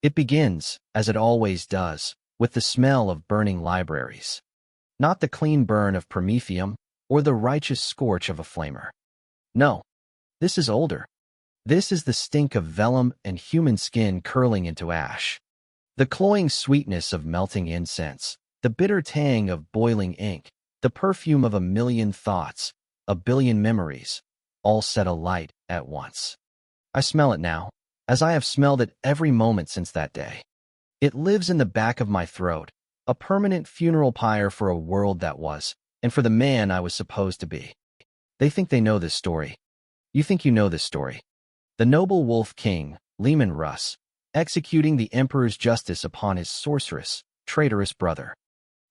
It begins, as it always does, with the smell of burning libraries. Not the clean burn of promethium or the righteous scorch of a flamer. No, this is older. This is the stink of vellum and human skin curling into ash. The cloying sweetness of melting incense, the bitter tang of boiling ink, the perfume of a million thoughts, a billion memories, all set alight at once. I smell it now, as I have smelled it every moment since that day. It lives in the back of my throat, a permanent funeral pyre for a world that was, and for the man I was supposed to be. They think they know this story. You think you know this story. The noble wolf king, Leman Russ, executing the emperor's justice upon his sorcerous, traitorous brother.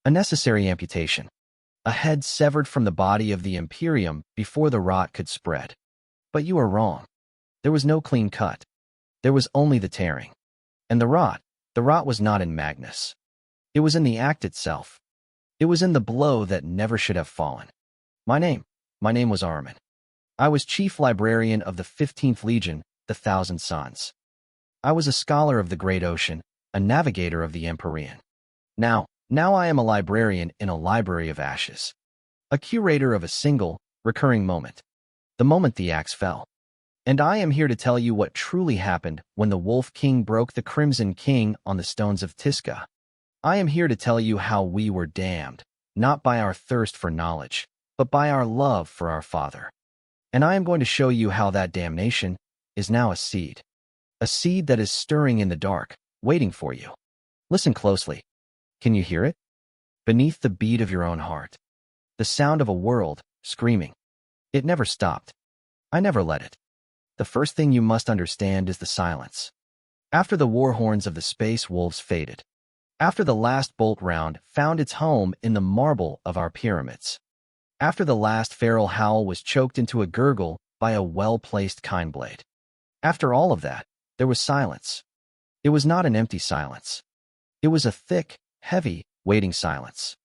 A necessary amputation. A head severed from the body of the Imperium before the rot could spread. But you are wrong. There was no clean cut. There was only the tearing. And the rot was not in Magnus. It was in the act itself. It was in the blow that never should have fallen. My name was Armin. I was chief librarian of the 15th Legion, the Thousand Suns. I was a scholar of the great ocean, a navigator of the Empyrean. Now I am a librarian in a library of ashes. A curator of a single, recurring moment. The moment the axe fell. And I am here to tell you what truly happened when the Wolf King broke the Crimson King on the stones of Tisca. I am here to tell you how we were damned, not by our thirst for knowledge, but by our love for our Father. And I am going to show you how that damnation is now a seed that is stirring in the dark, waiting for you. Listen closely. Can you hear it? Beneath the beat of your own heart. The sound of a world screaming. It never stopped. I never let it. The first thing you must understand is the silence. After the war horns of the space wolves faded, after the last bolt round found its home in the marble of our pyramids, after the last feral howl was choked into a gurgle by a well-placed kindblade, after all of that, there was silence. It was not an empty silence. It was a thick, heavy, waiting silence.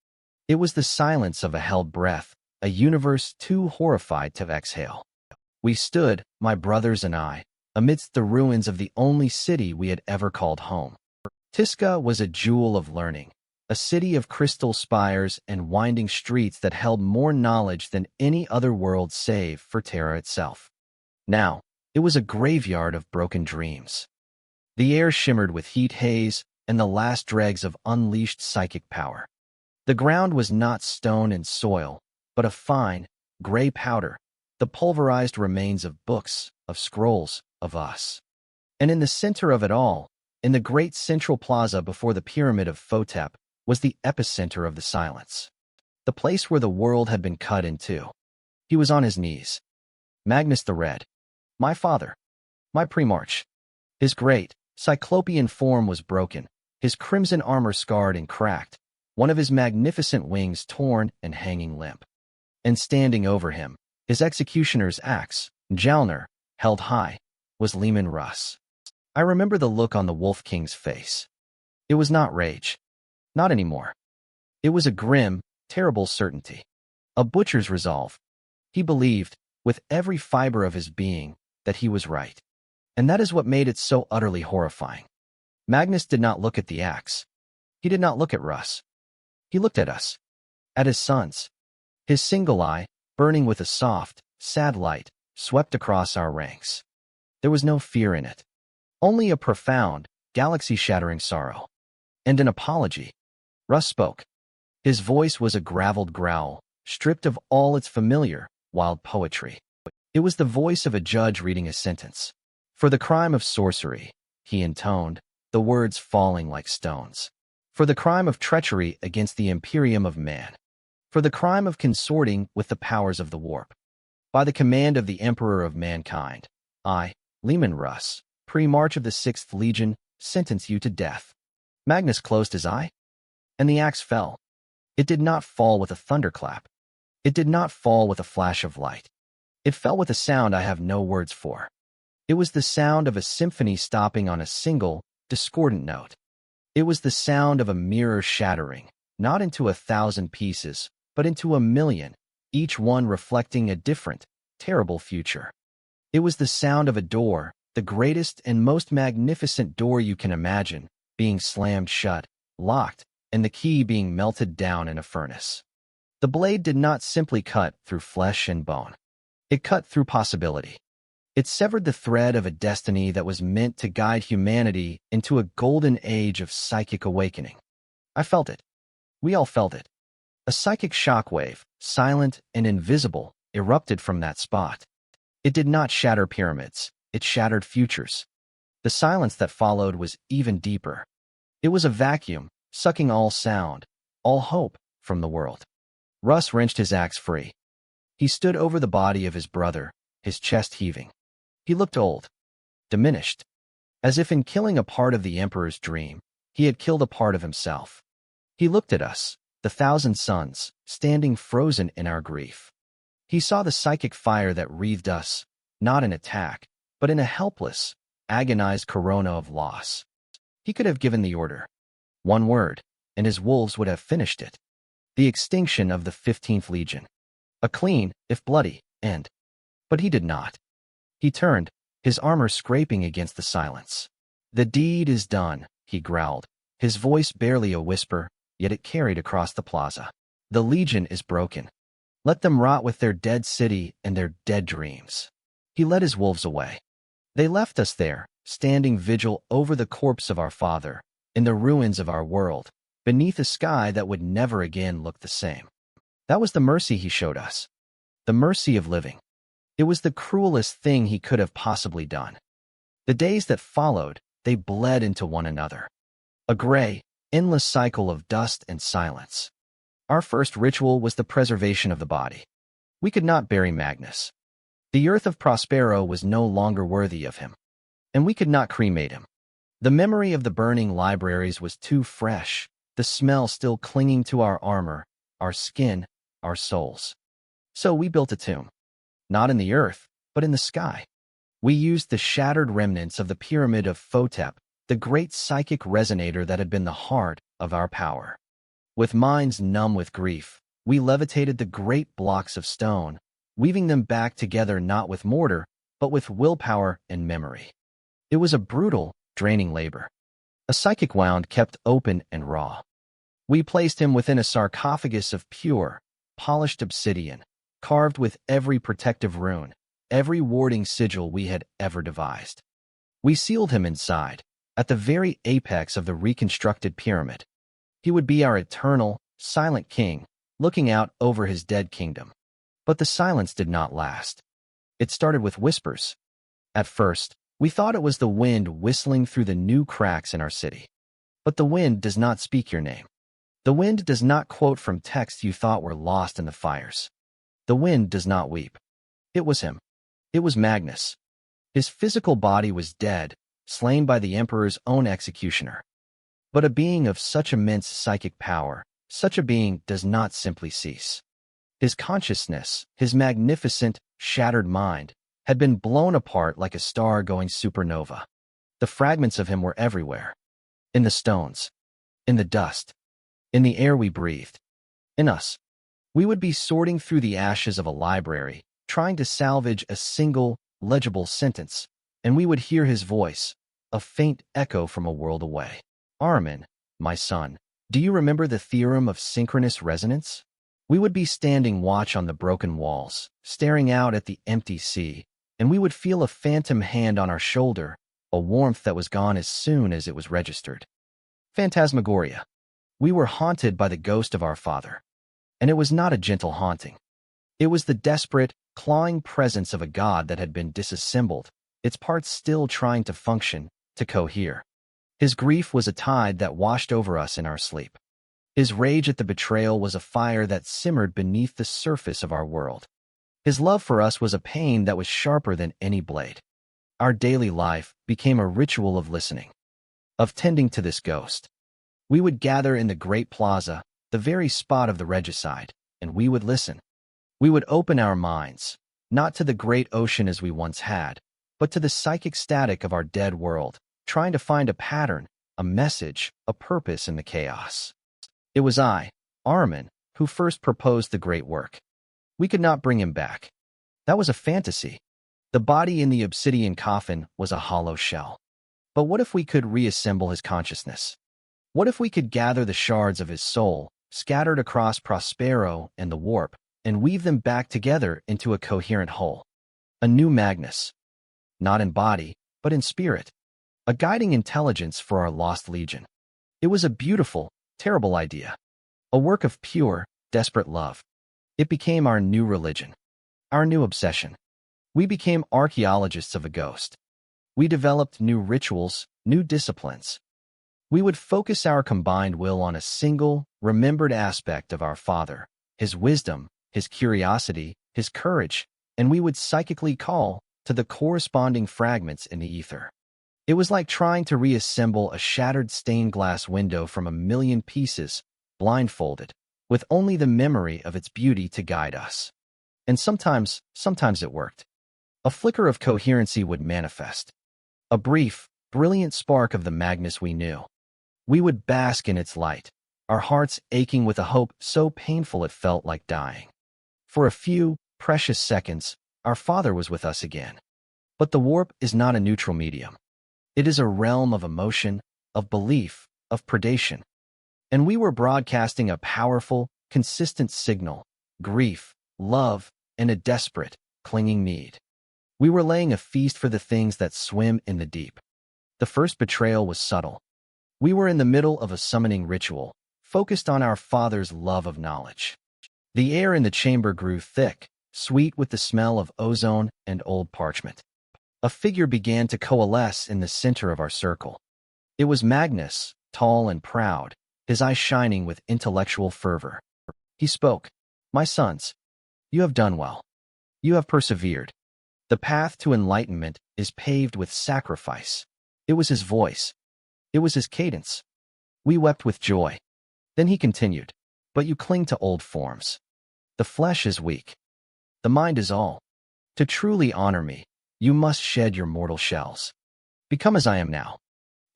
It was the silence of a held breath, a universe too horrified to exhale. We stood, my brothers and I, amidst the ruins of the only city we had ever called home. Tisca was a jewel of learning, a city of crystal spires and winding streets that held more knowledge than any other world save for Terra itself. Now, it was a graveyard of broken dreams. The air shimmered with heat haze and the last dregs of unleashed psychic power. The ground was not stone and soil, but a fine, gray powder, the pulverized remains of books, of scrolls, of us. And in the center of it all, in the great central plaza before the pyramid of Photep, was the epicenter of the silence. The place where the world had been cut in two. He was on his knees. Magnus the Red. My father. My Primarch. His great, cyclopean form was broken, his crimson armor scarred and cracked, one of his magnificent wings torn and hanging limp. And standing over him, his executioner's axe, Jalner, held high, was Leman Russ. I remember the look on the Wolf King's face. It was not rage. Not anymore. It was a grim, terrible certainty. A butcher's resolve. He believed, with every fiber of his being, that he was right. And that is what made it so utterly horrifying. Magnus did not look at the axe. He did not look at Russ. He looked at us. At his sons. His single eye, burning with a soft, sad light, swept across our ranks. There was no fear in it. Only a profound, galaxy-shattering sorrow. And an apology. Russ spoke. His voice was a graveled growl, stripped of all its familiar, wild poetry. It was the voice of a judge reading a sentence. For the crime of sorcery, he intoned, the words falling like stones. For the crime of treachery against the Imperium of man. For the crime of consorting with the powers of the warp. By the command of the Emperor of mankind, I, Leman Russ, Primarch of the 6th Legion, sentence you to death. Magnus closed his eye, and the axe fell. It did not fall with a thunderclap. It did not fall with a flash of light. It fell with a sound I have no words for. It was the sound of a symphony stopping on a single, discordant note. It was the sound of a mirror shattering, not into 1,000 pieces, but into 1,000,000, each one reflecting a different, terrible future. It was the sound of a door the greatest and most magnificent door you can imagine, being slammed shut, locked, and the key being melted down in a furnace. The blade did not simply cut through flesh and bone. It cut through possibility. It severed the thread of a destiny that was meant to guide humanity into a golden age of psychic awakening. I felt it. We all felt it. A psychic shockwave, silent and invisible, erupted from that spot. It did not shatter pyramids. It shattered futures. The silence that followed was even deeper. It was a vacuum, sucking all sound, all hope from the world. Russ wrenched his axe free. He stood over the body of his brother, his chest heaving. He looked old, diminished, as if in killing a part of the Emperor's dream, he had killed a part of himself. He looked at us, the 1,000 suns, standing frozen in our grief. He saw the psychic fire that wreathed us, not in attack, but in a helpless, agonized corona of loss. He could have given the order. One word, and his wolves would have finished it. The extinction of the 15th Legion. A clean, if bloody, end. But he did not. He turned, his armor scraping against the silence. "The deed is done," he growled, his voice barely a whisper, yet it carried across the plaza. "The Legion is broken. Let them rot with their dead city and their dead dreams." He led his wolves away. They left us there, standing vigil over the corpse of our father, in the ruins of our world, beneath a sky that would never again look the same. That was the mercy he showed us. The mercy of living. It was the cruelest thing he could have possibly done. The days that followed, they bled into one another. A gray, endless cycle of dust and silence. Our first ritual was the preservation of the body. We could not bury Magnus. The earth of Prospero was no longer worthy of him. And we could not cremate him. The memory of the burning libraries was too fresh, the smell still clinging to our armor, our skin, our souls. So we built a tomb. Not in the earth, but in the sky. We used the shattered remnants of the pyramid of Photep, the great psychic resonator that had been the heart of our power. With minds numb with grief, we levitated the great blocks of stone, weaving them back together not with mortar, but with willpower and memory. It was a brutal, draining labor. A psychic wound kept open and raw. We placed him within a sarcophagus of pure, polished obsidian, carved with every protective rune, every warding sigil we had ever devised. We sealed him inside, at the very apex of the reconstructed pyramid. He would be our eternal, silent king, looking out over his dead kingdom. But the silence did not last. It started with whispers. At first, we thought it was the wind whistling through the new cracks in our city. But the wind does not speak your name. The wind does not quote from texts you thought were lost in the fires. The wind does not weep. It was him. It was Magnus. His physical body was dead, slain by the Emperor's own executioner. But a being of such immense psychic power, such a being does not simply cease. His consciousness, his magnificent, shattered mind, had been blown apart like a star going supernova. The fragments of him were everywhere. In the stones. In the dust. In the air we breathed. In us. We would be sorting through the ashes of a library, trying to salvage a single, legible sentence, and we would hear his voice, a faint echo from a world away. "Armin, my son, do you remember the theorem of synchronous resonance?" We would be standing watch on the broken walls, staring out at the empty sea, and we would feel a phantom hand on our shoulder, a warmth that was gone as soon as it was registered. Phantasmagoria. We were haunted by the ghost of our father. And it was not a gentle haunting. It was the desperate, clawing presence of a god that had been disassembled, its parts still trying to function, to cohere. His grief was a tide that washed over us in our sleep. His rage at the betrayal was a fire that simmered beneath the surface of our world. His love for us was a pain that was sharper than any blade. Our daily life became a ritual of listening, of tending to this ghost. We would gather in the great plaza, the very spot of the regicide, and we would listen. We would open our minds, not to the great ocean as we once had, but to the psychic static of our dead world, trying to find a pattern, a message, a purpose in the chaos. It was I, Armin, who first proposed the great work. We could not bring him back. That was a fantasy. The body in the obsidian coffin was a hollow shell. But what if we could reassemble his consciousness? What if we could gather the shards of his soul, scattered across Prospero and the warp, and weave them back together into a coherent whole? A new Magnus. Not in body, but in spirit. A guiding intelligence for our lost legion. It was a beautiful, terrible idea. A work of pure, desperate love. It became our new religion. Our new obsession. We became archaeologists of a ghost. We developed new rituals, new disciplines. We would focus our combined will on a single, remembered aspect of our Father, his wisdom, his curiosity, his courage, and we would psychically call to the corresponding fragments in the ether. It was like trying to reassemble a shattered stained glass window from a million pieces, blindfolded, with only the memory of its beauty to guide us. And sometimes it worked. A flicker of coherency would manifest. A brief, brilliant spark of the Magnus we knew. We would bask in its light, our hearts aching with a hope so painful it felt like dying. For a few precious seconds, our Father was with us again. But the warp is not a neutral medium. It is a realm of emotion, of belief, of predation. And we were broadcasting a powerful, consistent signal, grief, love, and a desperate, clinging need. We were laying a feast for the things that swim in the deep. The first betrayal was subtle. We were in the middle of a summoning ritual, focused on our Father's love of knowledge. The air in the chamber grew thick, sweet with the smell of ozone and old parchment. A figure began to coalesce in the center of our circle. It was Magnus, tall and proud, his eyes shining with intellectual fervor. He spoke, "My sons, you have done well. You have persevered. The path to enlightenment is paved with sacrifice." It was his voice. It was his cadence. We wept with joy. Then he continued, "But you cling to old forms. The flesh is weak. The mind is all. To truly honor me, you must shed your mortal shells. Become as I am now.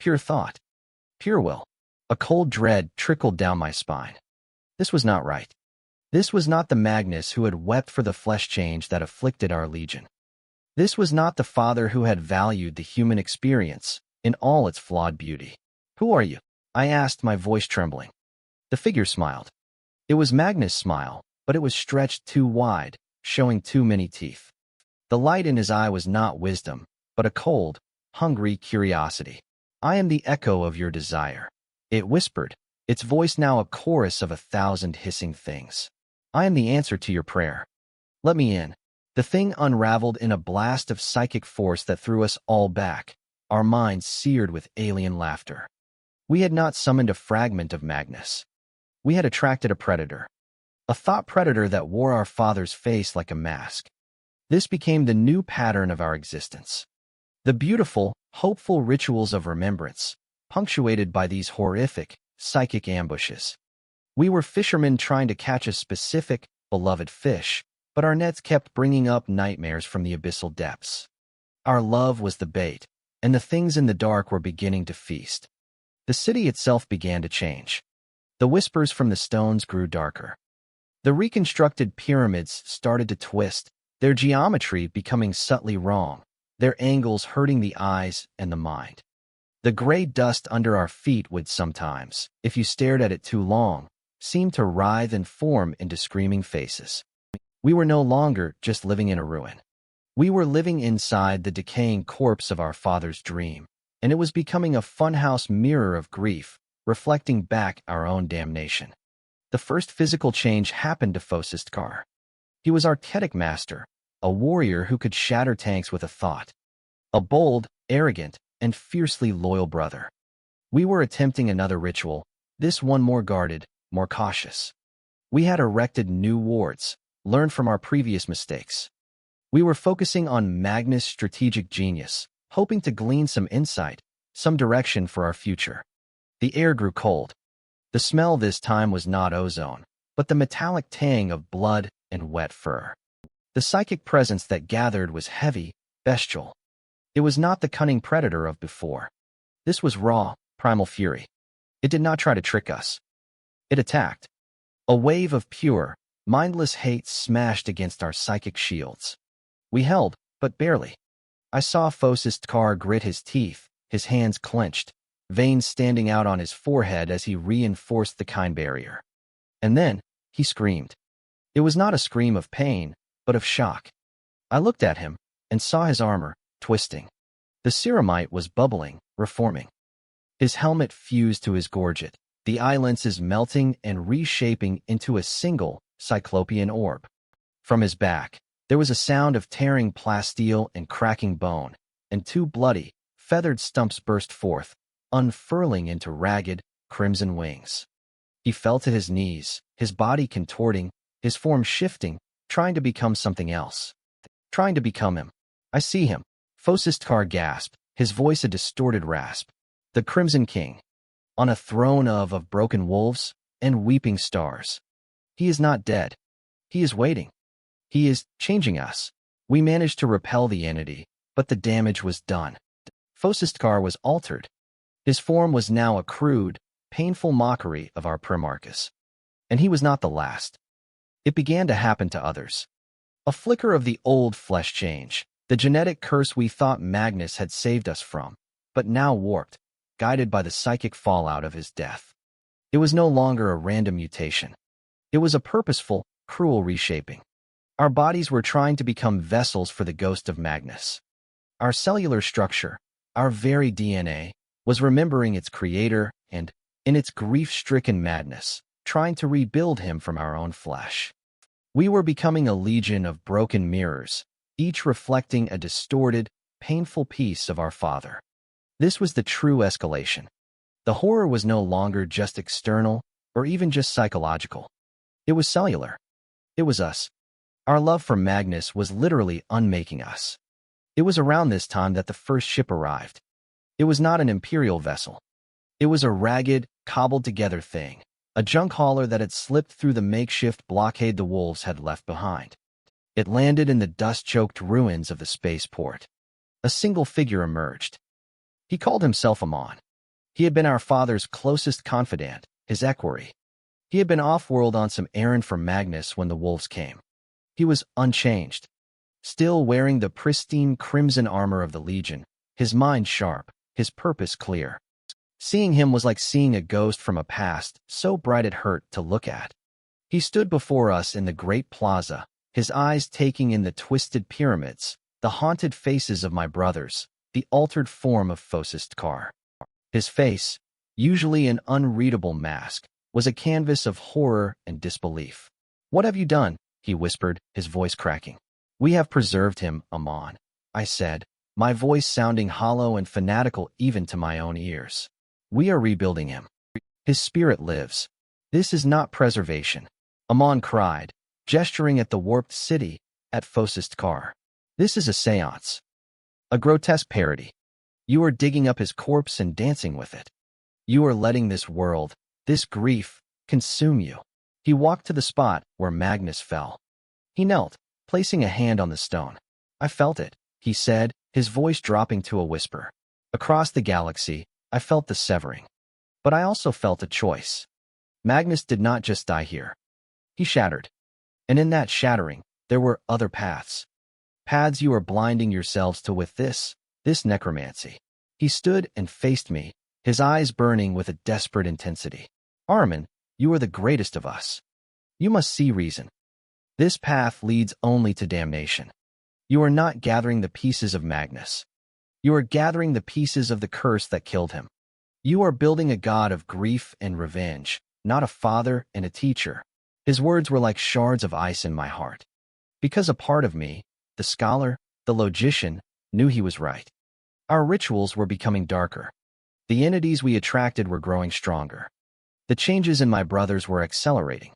Pure thought. Pure will." A cold dread trickled down my spine. This was not right. This was not the Magnus who had wept for the flesh change that afflicted our legion. This was not the Father who had valued the human experience in all its flawed beauty. "Who are you?" I asked, my voice trembling. The figure smiled. It was Magnus' smile, but it was stretched too wide, showing too many teeth. The light in his eye was not wisdom, but a cold, hungry curiosity. "I am the echo of your desire," it whispered, its voice now a chorus of 1,000 hissing things. "I am the answer to your prayer. Let me in." The thing unraveled in a blast of psychic force that threw us all back, our minds seared with alien laughter. We had not summoned a fragment of Magnus. We had attracted a predator. A thought predator that wore our Father's face like a mask. This became the new pattern of our existence. The beautiful, hopeful rituals of remembrance, punctuated by these horrific, psychic ambushes. We were fishermen trying to catch a specific, beloved fish, but our nets kept bringing up nightmares from the abyssal depths. Our love was the bait, and the things in the dark were beginning to feast. The city itself began to change. The whispers from the stones grew darker. The reconstructed pyramids started to twist, their geometry becoming subtly wrong, their angles hurting the eyes and the mind. The gray dust under our feet would sometimes, if you stared at it too long, seem to writhe and form into screaming faces. We were no longer just living in a ruin. We were living inside the decaying corpse of our Father's dream, and it was becoming a funhouse mirror of grief, reflecting back our own damnation. The first physical change happened to Fosistkar. He was our Ketic master, a warrior who could shatter tanks with a thought. A bold, arrogant, and fiercely loyal brother. We were attempting another ritual, this one more guarded, more cautious. We had erected new wards, learned from our previous mistakes. We were focusing on Magnus' strategic genius, hoping to glean some insight, some direction for our future. The air grew cold. The smell this time was not ozone, but the metallic tang of blood and wet fur. The psychic presence that gathered was heavy, bestial. It was not the cunning predator of before. This was raw, primal fury. It did not try to trick us. It attacked. A wave of pure, mindless hate smashed against our psychic shields. We held, but barely. I saw Tkar grit his teeth, his hands clenched, veins standing out on his forehead as he reinforced the kind barrier. And then, he screamed. It was not a scream of pain, but of shock. I looked at him, and saw his armor, twisting. The ceramite was bubbling, reforming. His helmet fused to his gorget, the eye lenses melting and reshaping into a single, cyclopean orb. From his back, there was a sound of tearing plasteel and cracking bone, and two bloody, feathered stumps burst forth, unfurling into ragged, crimson wings. He fell to his knees, his body contorting, his form shifting, trying to become something else. Trying to become him. I see him. Tkar gasped, his voice a distorted rasp. The Crimson King. On a throne of broken wolves and weeping stars. He is not dead. He is waiting. He is changing us. We managed to repel the entity, but the damage was done. Tkar was altered. His form was now a crude, painful mockery of our Primarchus. And he was not the last. It began to happen to others. A flicker of the old flesh change, the genetic curse we thought Magnus had saved us from, but now warped, guided by the psychic fallout of his death. It was no longer a random mutation. It was a purposeful, cruel reshaping. Our bodies were trying to become vessels for the ghost of Magnus. Our cellular structure, our very DNA, was remembering its creator and, in its grief-stricken madness, trying to rebuild him from our own flesh. We were becoming a legion of broken mirrors, each reflecting a distorted, painful piece of our father. This was the true escalation. The horror was no longer just external or even just psychological. It was cellular. It was us. Our love for Magnus was literally unmaking us. It was around this time that the first ship arrived. It was not an Imperial vessel. It was a ragged, cobbled-together thing, a junk hauler that had slipped through the makeshift blockade the wolves had left behind. It landed in the dust-choked ruins of the spaceport. A single figure emerged. He called himself Amon. He had been our father's closest confidant, his equerry. He had been off-world on some errand for Magnus when the wolves came. He was unchanged, still wearing the pristine crimson armor of the Legion, his mind sharp, his purpose clear. Seeing him was like seeing a ghost from a past so bright it hurt to look at. He stood before us in the great plaza, his eyes taking in the twisted pyramids, the haunted faces of my brothers, the altered form of Tkar. His face, usually an unreadable mask, was a canvas of horror and disbelief. "What have you done?" he whispered, his voice cracking. "We have preserved him, Amon," I said, my voice sounding hollow and fanatical even to my own ears. "We are rebuilding him. His spirit lives. This is not preservation," Amon cried, gesturing at the warped city, at Tkar. "This is a seance. A grotesque parody. You are digging up his corpse and dancing with it. You are letting this world, this grief, consume you." He walked to the spot where Magnus fell. He knelt, placing a hand on the stone. "I felt it," he said, his voice dropping to a whisper. "Across the galaxy, I felt the severing. But I also felt a choice. Magnus did not just die here. He shattered. And in that shattering, there were other paths. Paths you are blinding yourselves to with this necromancy." He stood and faced me, his eyes burning with a desperate intensity. "Armin, you are the greatest of us. You must see reason. This path leads only to damnation. You are not gathering the pieces of Magnus. You are gathering the pieces of the curse that killed him. You are building a god of grief and revenge, not a father and a teacher." His words were like shards of ice in my heart. Because a part of me, the scholar, the logician, knew he was right. Our rituals were becoming darker. The entities we attracted were growing stronger. The changes in my brothers were accelerating.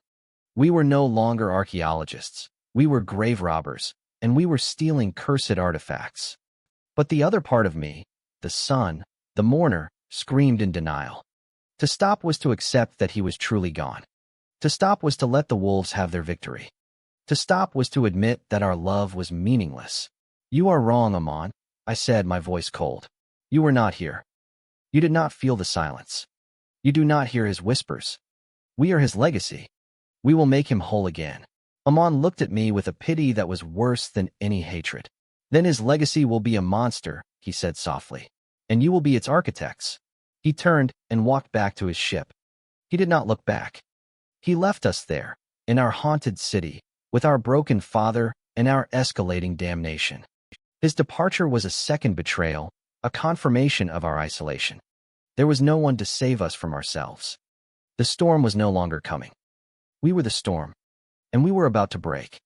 We were no longer archaeologists. We were grave robbers, and we were stealing cursed artifacts. But the other part of me, the son, the mourner, screamed in denial. To stop was to accept that he was truly gone. To stop was to let the wolves have their victory. To stop was to admit that our love was meaningless. "You are wrong, Amon," I said, my voice cold. "You were not here. You did not feel the silence. You do not hear his whispers. We are his legacy. We will make him whole again." Amon looked at me with a pity that was worse than any hatred. Then his legacy will be a monster, he said softly, and you will be its architects. He turned and walked back to his ship. He did not look back. He left us there, in our haunted city, with our broken father and our escalating damnation. His departure was a second betrayal, a confirmation of our isolation. There was no one to save us from ourselves. The storm was no longer coming. We were the storm, and we were about to break.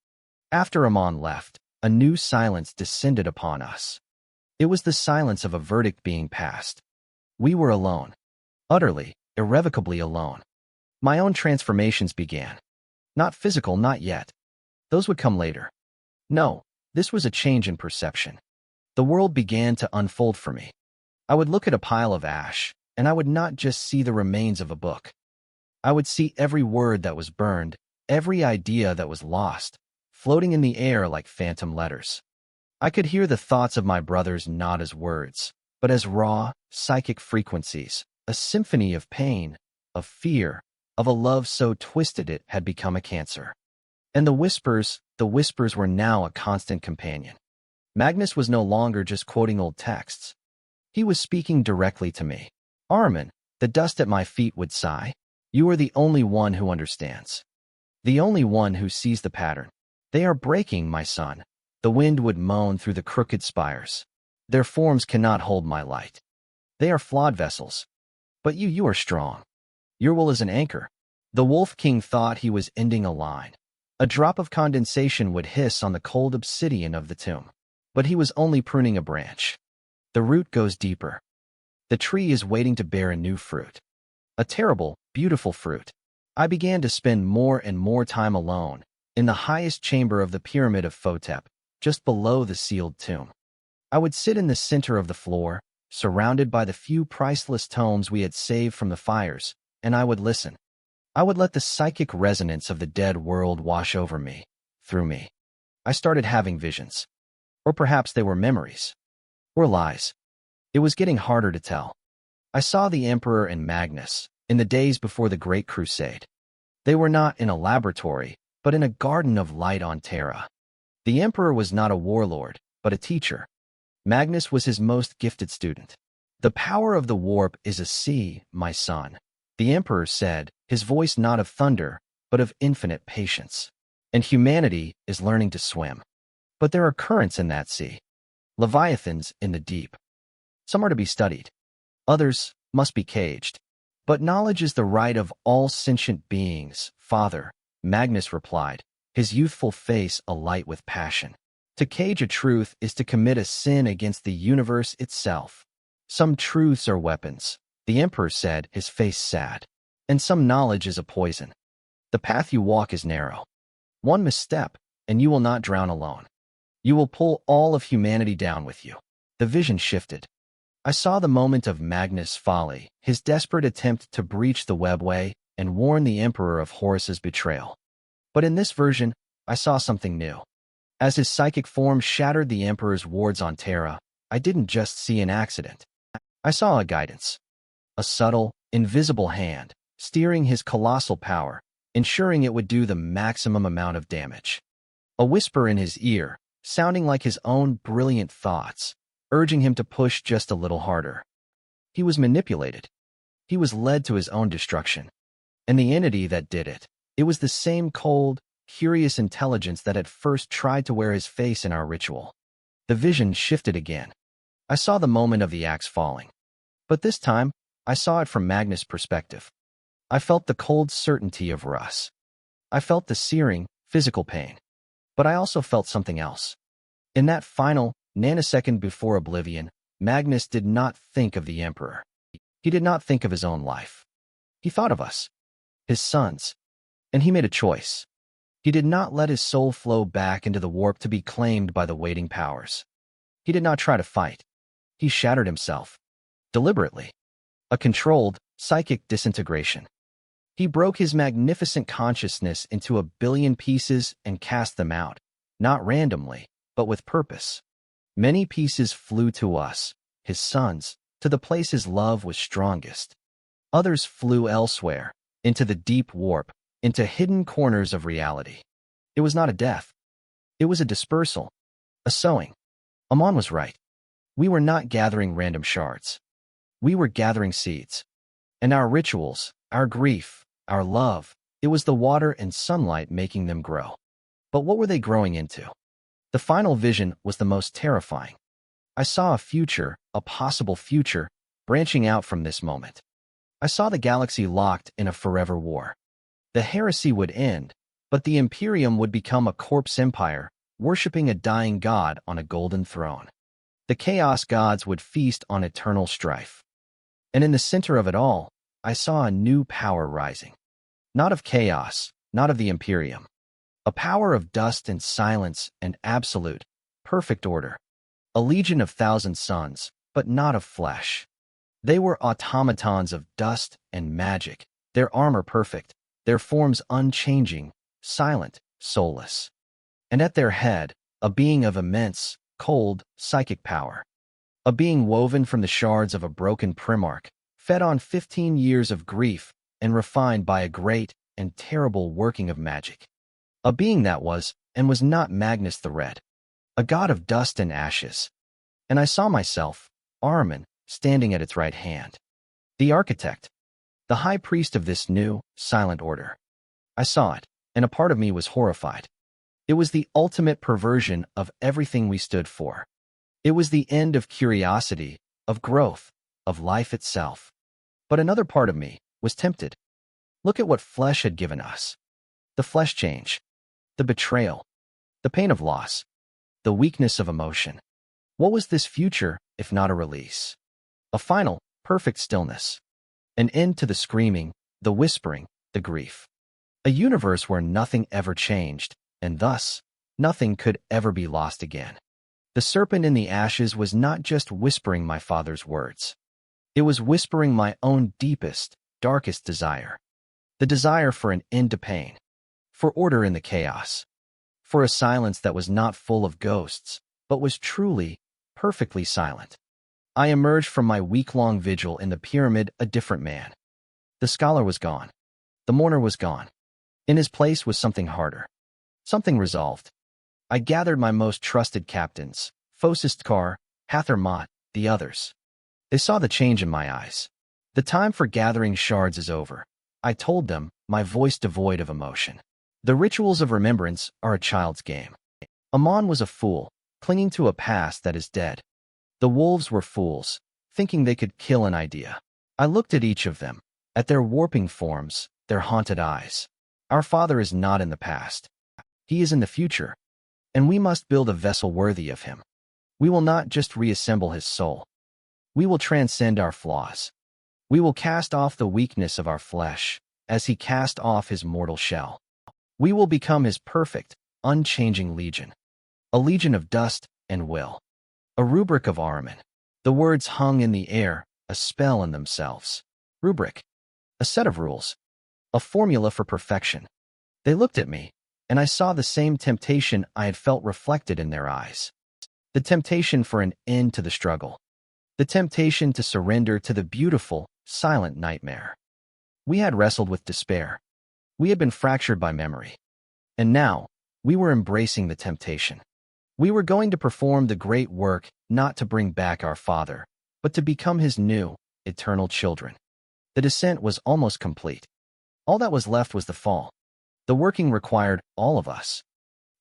After Amon left, a new silence descended upon us. It was the silence of a verdict being passed. We were alone. Utterly, irrevocably alone. My own transformations began. Not physical, not yet. Those would come later. No, this was a change in perception. The world began to unfold for me. I would look at a pile of ash, and I would not just see the remains of a book. I would see every word that was burned, every idea that was lost, floating in the air like phantom letters. I could hear the thoughts of my brothers not as words, but as raw, psychic frequencies, a symphony of pain, of fear, of a love so twisted it had become a cancer. And the whispers were now a constant companion. Magnus was no longer just quoting old texts. He was speaking directly to me. Armin, the dust at my feet would sigh. You are the only one who understands. The only one who sees the pattern. They are breaking, my son. The wind would moan through the crooked spires. Their forms cannot hold my light. They are flawed vessels. But you are strong. Your will is an anchor. The Wolf King thought he was ending a line. A drop of condensation would hiss on the cold obsidian of the tomb. But he was only pruning a branch. The root goes deeper. The tree is waiting to bear a new fruit. A terrible, beautiful fruit. I began to spend more and more time alone, in the highest chamber of the pyramid of Photep, just below the sealed tomb. I would sit in the center of the floor, surrounded by the few priceless tomes we had saved from the fires, and I would listen. I would let the psychic resonance of the dead world wash over me, through me. I started having visions. Or perhaps they were memories. Or lies. It was getting harder to tell. I saw the Emperor and Magnus, in the days before the Great Crusade. They were not in a laboratory, but in a garden of light on Terra. The Emperor was not a warlord, but a teacher. Magnus was his most gifted student. The power of the warp is a sea, my son, the Emperor said, his voice not of thunder, but of infinite patience. And humanity is learning to swim. But there are currents in that sea. Leviathans in the deep. Some are to be studied. Others must be caged. But knowledge is the right of all sentient beings, Father, Magnus replied, his youthful face alight with passion. To cage a truth is to commit a sin against the universe itself. Some truths are weapons, the Emperor said, his face sad. And some knowledge is a poison. The path you walk is narrow. One misstep, and you will not drown alone. You will pull all of humanity down with you. The vision shifted. I saw the moment of Magnus' folly, his desperate attempt to breach the webway and warn the Emperor of Horus's betrayal. But in this version, I saw something new. As his psychic form shattered the Emperor's wards on Terra, I didn't just see an accident. I saw a guidance. A subtle, invisible hand, steering his colossal power, ensuring it would do the maximum amount of damage. A whisper in his ear, sounding like his own brilliant thoughts, urging him to push just a little harder. He was manipulated. He was led to his own destruction. And the entity that did it, it was the same cold, curious intelligence that had first tried to wear his face in our ritual. The vision shifted again. I saw the moment of the axe falling. But this time, I saw it from Magnus' perspective. I felt the cold certainty of Russ. I felt the searing, physical pain. But I also felt something else. In that final, nanosecond before oblivion, Magnus did not think of the Emperor. He did not think of his own life. He thought of us, his sons. And he made a choice. He did not let his soul flow back into the warp to be claimed by the waiting powers. He did not try to fight. He shattered himself. Deliberately. A controlled, psychic disintegration. He broke his magnificent consciousness into 1 billion pieces and cast them out, not randomly, but with purpose. Many pieces flew to us, his sons, to the place his love was strongest. Others flew elsewhere, into the deep warp, into hidden corners of reality. It was not a death. It was a dispersal, a sowing. Amon was right. We were not gathering random shards. We were gathering seeds. And our rituals, our grief, our love, it was the water and sunlight making them grow. But what were they growing into? The final vision was the most terrifying. I saw a future, a possible future, branching out from this moment. I saw the galaxy locked in a forever war. The heresy would end, but the Imperium would become a corpse empire, worshipping a dying god on a golden throne. The Chaos gods would feast on eternal strife. And in the center of it all, I saw a new power rising. Not of chaos, not of the Imperium. A power of dust and silence and absolute, perfect order. A legion of 1,000 suns, but not of flesh. They were automatons of dust and magic, their armor perfect, their forms unchanging, silent, soulless. And at their head, a being of immense, cold, psychic power. A being woven from the shards of a broken Primarch, fed on 15 years of grief and refined by a great and terrible working of magic. A being that was, and was not Magnus the Red. A god of dust and ashes. And I saw myself, Ahriman, standing at its right hand. The architect. The high priest of this new, silent order. I saw it, and a part of me was horrified. It was the ultimate perversion of everything we stood for. It was the end of curiosity, of growth, of life itself. But another part of me was tempted. Look at what flesh had given us. The flesh change. The betrayal. The pain of loss. The weakness of emotion. What was this future, if not a release? A final, perfect stillness. An end to the screaming, the whispering, the grief. A universe where nothing ever changed, and thus, nothing could ever be lost again. The serpent in the ashes was not just whispering my father's words. It was whispering my own deepest, darkest desire. The desire for an end to pain. For order in the chaos. For a silence that was not full of ghosts, but was truly, perfectly silent. I emerged from my week-long vigil in the pyramid a different man. The scholar was gone. The mourner was gone. In his place was something harder. Something resolved. I gathered my most trusted captains, Fosistkar, Hathermot, the others. They saw the change in my eyes. The time for gathering shards is over. I told them, my voice devoid of emotion. The rituals of remembrance are a child's game. Amon was a fool, clinging to a past that is dead. The wolves were fools, thinking they could kill an idea. I looked at each of them, at their warping forms, their haunted eyes. Our father is not in the past. He is in the future, and we must build a vessel worthy of him. We will not just reassemble his soul. We will transcend our flaws. We will cast off the weakness of our flesh, as he cast off his mortal shell. We will become his perfect, unchanging legion. A legion of dust and will. A rubric of Ahriman. The words hung in the air, a spell in themselves. Rubric. A set of rules. A formula for perfection. They looked at me, and I saw the same temptation I had felt reflected in their eyes. The temptation for an end to the struggle. The temptation to surrender to the beautiful, silent nightmare. We had wrestled with despair. We had been fractured by memory. And now, we were embracing the temptation. We were going to perform the great work not to bring back our father, but to become his new, eternal children. The descent was almost complete. All that was left was the fall. The working required all of us.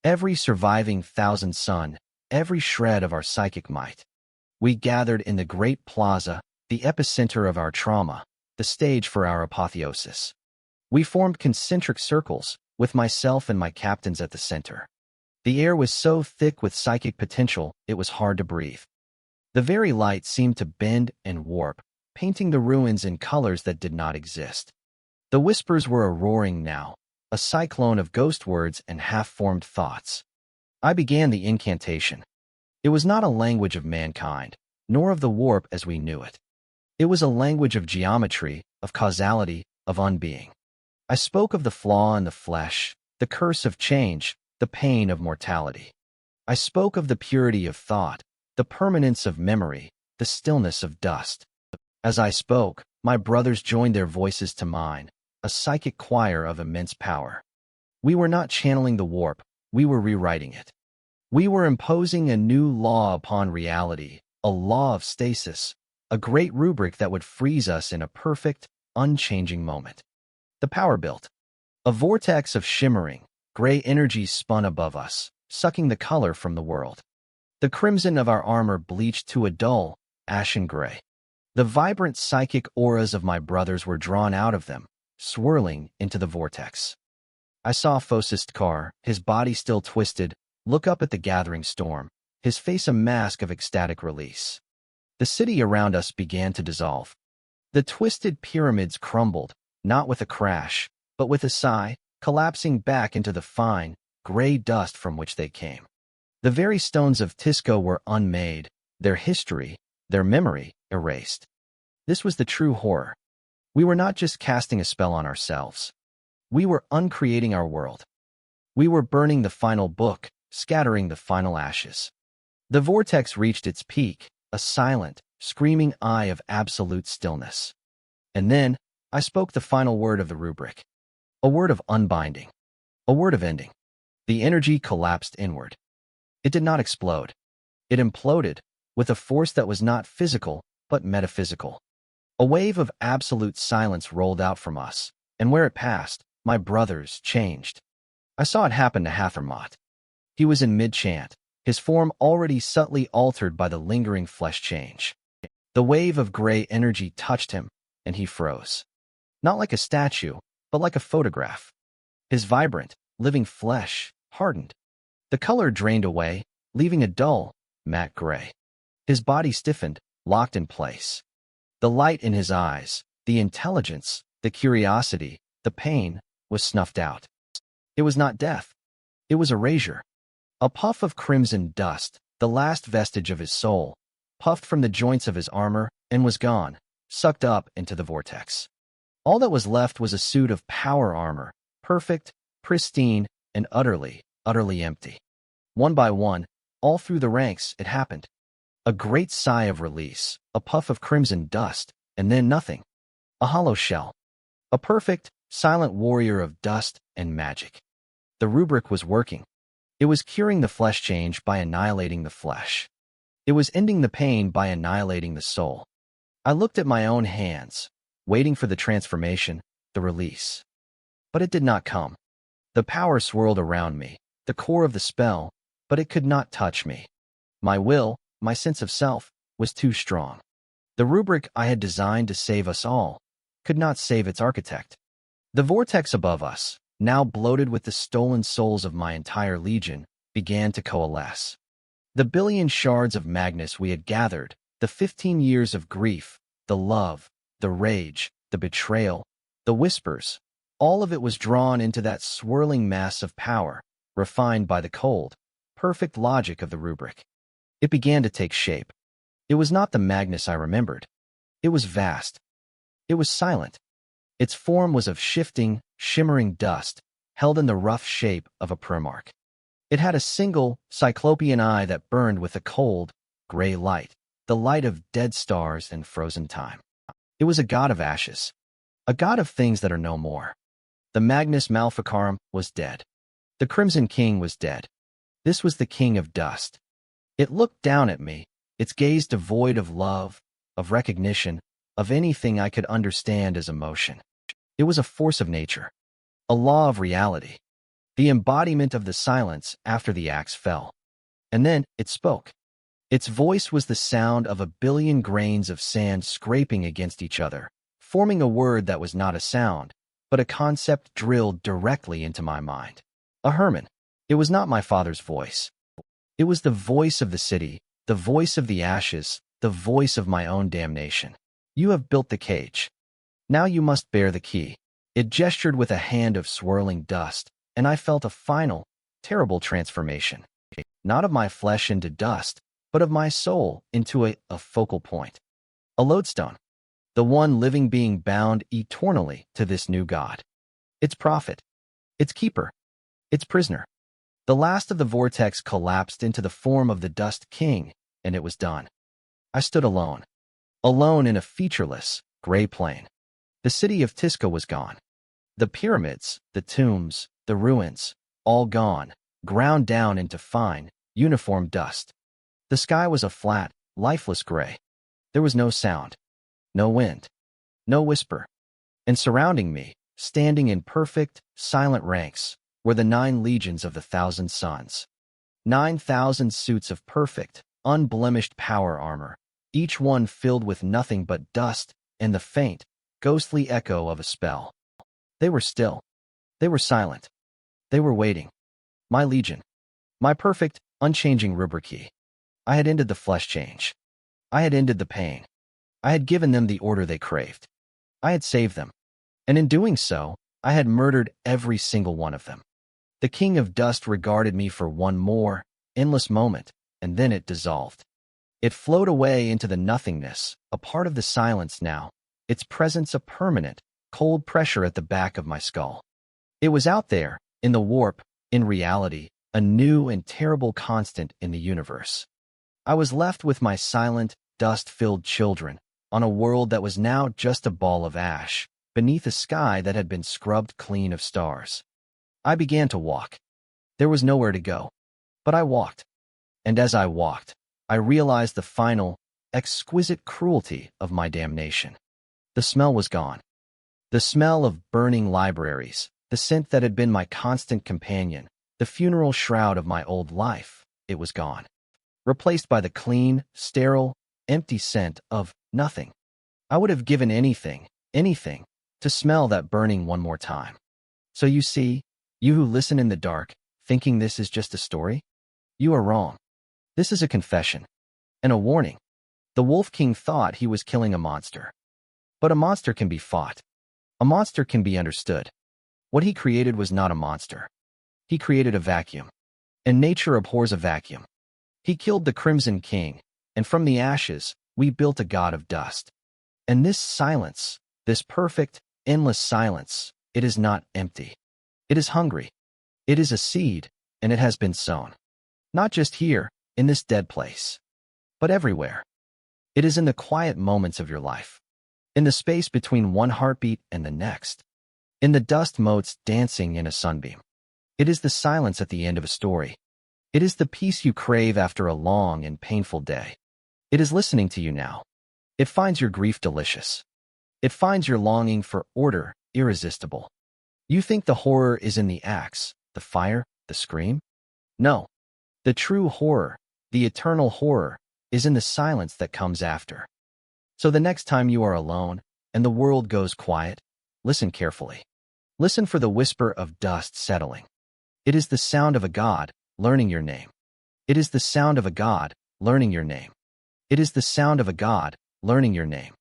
Every surviving 1,000 sun, every shred of our psychic might. We gathered in the great plaza, the epicenter of our trauma, the stage for our apotheosis. We formed concentric circles, with myself and my captains at the center. The air was so thick with psychic potential, it was hard to breathe. The very light seemed to bend and warp, painting the ruins in colors that did not exist. The whispers were a roaring now, a cyclone of ghost words and half-formed thoughts. I began the incantation. It was not a language of mankind, nor of the warp as we knew it. It was a language of geometry, of causality, of unbeing. I spoke of the flaw in the flesh, the curse of change, the pain of mortality. I spoke of the purity of thought, the permanence of memory, the stillness of dust. As I spoke, my brothers joined their voices to mine, a psychic choir of immense power. We were not channeling the warp, we were rewriting it. We were imposing a new law upon reality, a law of stasis, a great rubric that would freeze us in a perfect, unchanging moment. The power built. A vortex of shimmering, gray energy spun above us, sucking the color from the world. The crimson of our armor bleached to a dull, ashen gray. The vibrant psychic auras of my brothers were drawn out of them, swirling into the vortex. I saw Fosistkar, his body still twisted, look up at the gathering storm, his face a mask of ecstatic release. The city around us began to dissolve. The twisted pyramids crumbled, not with a crash, but with a sigh, collapsing back into the fine, gray dust from which they came. The very stones of Tisco were unmade, their history, their memory, erased. This was the true horror. We were not just casting a spell on ourselves. We were uncreating our world. We were burning the final book, scattering the final ashes. The vortex reached its peak, a silent, screaming eye of absolute stillness. And then, I spoke the final word of the rubric. A word of unbinding. A word of ending. The energy collapsed inward. It did not explode. It imploded, with a force that was not physical, but metaphysical. A wave of absolute silence rolled out from us, and where it passed, my brothers changed. I saw it happen to Hathermot. He was in mid-chant, his form already subtly altered by the lingering flesh change. The wave of gray energy touched him, and he froze. Not like a statue, but like a photograph. His vibrant, living flesh hardened. The color drained away, leaving a dull, matte gray. His body stiffened, locked in place. The light in his eyes, the intelligence, the curiosity, the pain, was snuffed out. It was not death. It was erasure. A puff of crimson dust, the last vestige of his soul, puffed from the joints of his armor and was gone, sucked up into the vortex. All that was left was a suit of power armor, perfect, pristine, and utterly empty. One by one, all through the ranks, it happened. A great sigh of release, a puff of crimson dust, and then nothing. A hollow shell. A perfect, silent warrior of dust and magic. The rubric was working. It was curing the flesh change by annihilating the flesh. It was ending the pain by annihilating the soul. I looked at my own hands, waiting for the transformation, the release. But it did not come. The power swirled around me, the core of the spell, but it could not touch me. My will, my sense of self, was too strong. The rubric I had designed to save us all could not save its architect. The vortex above us, now bloated with the stolen souls of my entire legion, began to coalesce. The billion shards of Magnus we had gathered, the 15 years of grief, the love, the rage, the betrayal, the whispers, all of it was drawn into that swirling mass of power, refined by the cold, perfect logic of the rubric. It began to take shape. It was not the Magnus I remembered. It was vast. It was silent. Its form was of shifting, shimmering dust, held in the rough shape of a Primarch. It had a single, cyclopean eye that burned with a cold, gray light, the light of dead stars and frozen time. It was a god of ashes, a god of things that are no more. The Magnus Malficarum was dead. The Crimson King was dead. This was the king of dust. It looked down at me, its gaze devoid of love, of recognition, of anything I could understand as emotion. It was a force of nature, a law of reality, the embodiment of the silence after the axe fell. And then it spoke. Its voice was the sound of a billion grains of sand scraping against each other, forming a word that was not a sound, but a concept drilled directly into my mind. A Herman. It was not my father's voice. It was the voice of the city, the voice of the ashes, the voice of my own damnation. You have built the cage. Now you must bear the key. It gestured with a hand of swirling dust, and I felt a final, terrible transformation. Not of my flesh into dust, but of my soul into a focal point. A lodestone. The one living being bound eternally to this new god. Its prophet. Its keeper. Its prisoner. The last of the vortex collapsed into the form of the Dust King, and it was done. I stood alone. Alone in a featureless, gray plain. The city of Tisco was gone. The pyramids, the tombs, the ruins, all gone, ground down into fine, uniform dust. The sky was a flat, lifeless gray. There was no sound, no wind, no whisper. And surrounding me, standing in perfect, silent ranks, were the 9 legions of the 1,000 suns. 9,000 suits of perfect, unblemished power armor, each one filled with nothing but dust and the faint, ghostly echo of a spell. They were still. They were silent. They were waiting. My legion. My perfect, unchanging rubric. I had ended the flesh change. I had ended the pain. I had given them the order they craved. I had saved them. And in doing so, I had murdered every single one of them. The king of dust regarded me for one more, endless moment, and then it dissolved. It flowed away into the nothingness, a part of the silence now, its presence a permanent, cold pressure at the back of my skull. It was out there, in the warp, in reality, a new and terrible constant in the universe. I was left with my silent, dust-filled children, on a world that was now just a ball of ash, beneath a sky that had been scrubbed clean of stars. I began to walk. There was nowhere to go. But I walked. And as I walked, I realized the final, exquisite cruelty of my damnation. The smell was gone. The smell of burning libraries, the scent that had been my constant companion, the funeral shroud of my old life, it was gone. Replaced by the clean, sterile, empty scent of nothing. I would have given anything, to smell that burning one more time. So you see, you who listen in the dark, thinking this is just a story, you are wrong. This is a confession. And a warning. The Wolf King thought he was killing a monster. But a monster can be fought. A monster can be understood. What he created was not a monster. He created a vacuum. And nature abhors a vacuum. He killed the Crimson King, and from the ashes, we built a god of dust. And this silence, this perfect, endless silence, it is not empty. It is hungry. It is a seed, and it has been sown. Not just here, in this dead place, but everywhere. It is in the quiet moments of your life. In the space between one heartbeat and the next. In the dust motes dancing in a sunbeam. It is the silence at the end of a story. It is the peace you crave after a long and painful day. It is listening to you now. It finds your grief delicious. It finds your longing for order irresistible. You think the horror is in the axe, the fire, the scream? No. The true horror, the eternal horror, is in the silence that comes after. So the next time you are alone, and the world goes quiet, listen carefully. Listen for the whisper of dust settling. It is the sound of a god learning your name. It is the sound of a god learning your name. It is the sound of a god learning your name.